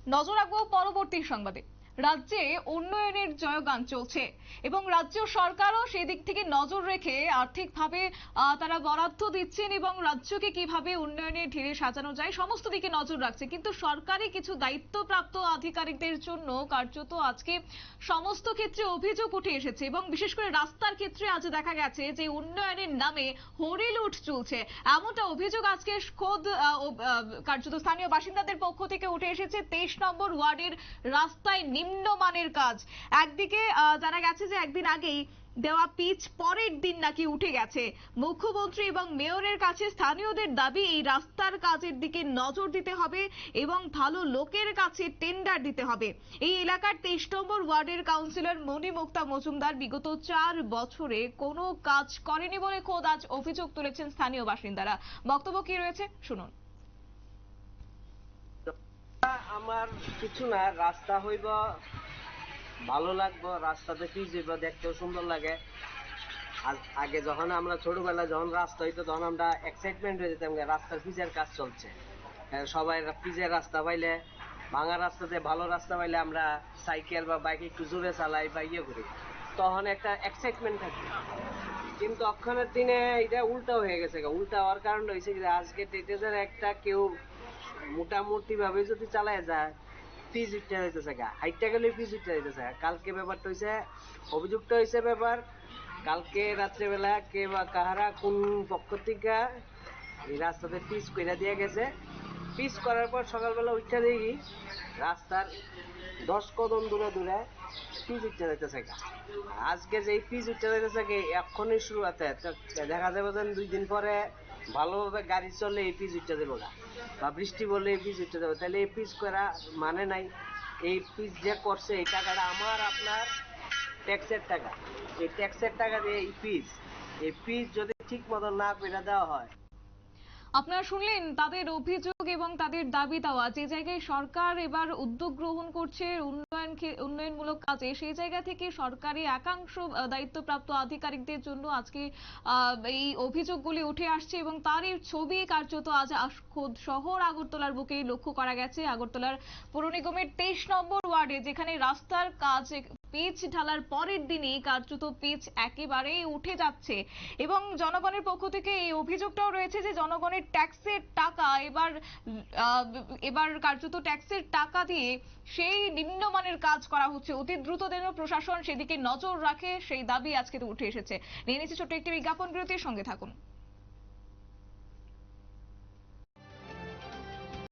নজর রাখবো পরবর্তী সংবাদে। রাজ্যে উন্নয়নের জয়গান চলছে এবং রাজ্য সরকারও সেদিক থেকে নজর রেখে আর্থিকভাবে তারা বরাদ্দ দিচ্ছেন এবং রাজ্যকে কিভাবে উন্নয়নের ঢিলে সাজানো যায় সমস্ত দিকে নজর রাখছে। কিন্তু সরকারি কিছু দায়িত্বপ্রাপ্ত আধিকারিকদের জন্য কার্যত আজকে সমস্ত ক্ষেত্রে অভিযোগ উঠে এসেছে এবং বিশেষ করে রাস্তার ক্ষেত্রে আজ দেখা গেছে যে উন্নয়নের নামে হরিলুট চলছে, এমনটা অভিযোগ আজকে খোদ কার্যত স্থানীয় বাসিন্দাদের পক্ষ থেকে উঠে এসেছে। 23 নম্বর ওয়ার্ডের রাস্তায় নিম্নমানের কাজ। একদিকে জানা গেছে যে একদিন আগেই দেওয়া পিচ পরের দিন নাকি উঠে গেছে। মুখ্যমন্ত্রী এবং মেয়রের কাছে স্থানীয়দের দাবি এই রাস্তার কাজের দিকে নজর দিতে হবে এবং ভালো লোকের কাছে টেন্ডার দিতে হবে। এই এলাকার 23 নম্বর ওয়ার্ডের কাউন্সিলর মণিমুক্তা মজুমদার বিগত 4 বছরে কোনো কাজ করেনি বলে খোদ আজ অভিযোগ তুলেছেন স্থানীয় বাসিন্দারা। বক্তব্য কি রয়েছে শুনুন। আমার কিছু না, রাস্তা হইব ভালো লাগবে, রাস্তাতে পিচ হইব, দেখতেও সুন্দর লাগে। আগে যখন আমরা ছোটবেলা যখন রাস্তা হইতো তখন আমরা এক্সাইটমেন্ট হয়ে যেতাম, রাস্তার পিচের কাজ চলছে। সবাই পিচের রাস্তা পাইলে, ভাঙা রাস্তাতে ভালো রাস্তা পাইলে আমরা সাইকেল বা বাইক একটু জোরে চালাই বা ইয়ে করি, তখন একটা এক্সাইটমেন্ট থাকে। কিন্তু অক্ষণের দিনে এটা উল্টা হয়ে গেছে। উল্টা হওয়ার কারণ হয়েছে যে আজকে ডেটে একটা কেউ মোটামুটি ভাবে যদি চালায় যায়, পিচ উঠতে হইতেছে গা, হাইটটা গেলে পিচ উঠতে হইতেছে। কালকে ব্যাপারটা হয়েছে, অভিযোগটা হয়েছে ব্যাপার কালকে রাত্রেবেলা কে বা কাহারা কোন পক্ষ থেকে এই রাস্তাতে পিচ করে দিয়ে গেছে। পিচ করার পর সকালবেলা উঠতে দেখি রাস্তার 10 কদম দূরে দূরে পিচ উঠতে যাইতেছে গা। আজকে যে পিচ উঠতে যাইতেছে এখনই শুরু আছে, দেখা যাবে যে 2 দিন পরে ভালোভাবে গাড়ি চললে এই পিচ উঠতে দেবো না, বা বৃষ্টি বললে এই পিচ উঠতে দেবো। তাহলে এই পিচ করা মানে নাই। এই পিচ যে করছে এই টাকাটা আমার আপনার ট্যাক্সের টাকা। এই ট্যাক্সের টাকা দিয়ে এই পিচ যদি ঠিক মতো না করে দেওয়া হয়। আপনারা শুনলেন তাদের অভিযোগ এবং তাদের দাবি দেওয়া। যে জায়গায় সরকার এবার উদ্যোগ গ্রহণ করছে উন্নয়নমূলক কাজে, সেই জায়গা থেকে সরকারি একাংশ দায়িত্বপ্রাপ্ত আধিকারিকদের জন্য আজকে এই অভিযোগগুলি উঠে আসছে এবং তারই ছবি কার্যত আজ খোদ শহর আগরতলার বুকে লক্ষ্য করা গেছে। আগরতলার পৌর নিগমের 23 নম্বর ওয়ার্ডে যেখানে রাস্তার কাজ পিচ ঢালার পরের দিনই কার্যত পিচ একেবারেই উঠে যাচ্ছে এবং জনগণের পক্ষ থেকে এই অভিযোগটাও রয়েছে যে জনগণের ট্যাক্সের টাকা এবার কার্যত ট্যাক্সের টাকা দিয়ে সেই নিম্নমানের কাজ করা হচ্ছে। অতি দ্রুত যেন প্রশাসন সেদিকে নজর রাখে, সেই দাবি আজকে তো উঠে এসেছে। নিয়ে নিচ্ছি ছোট্ট একটি বিজ্ঞাপন বিরতির সঙ্গে থাকুন।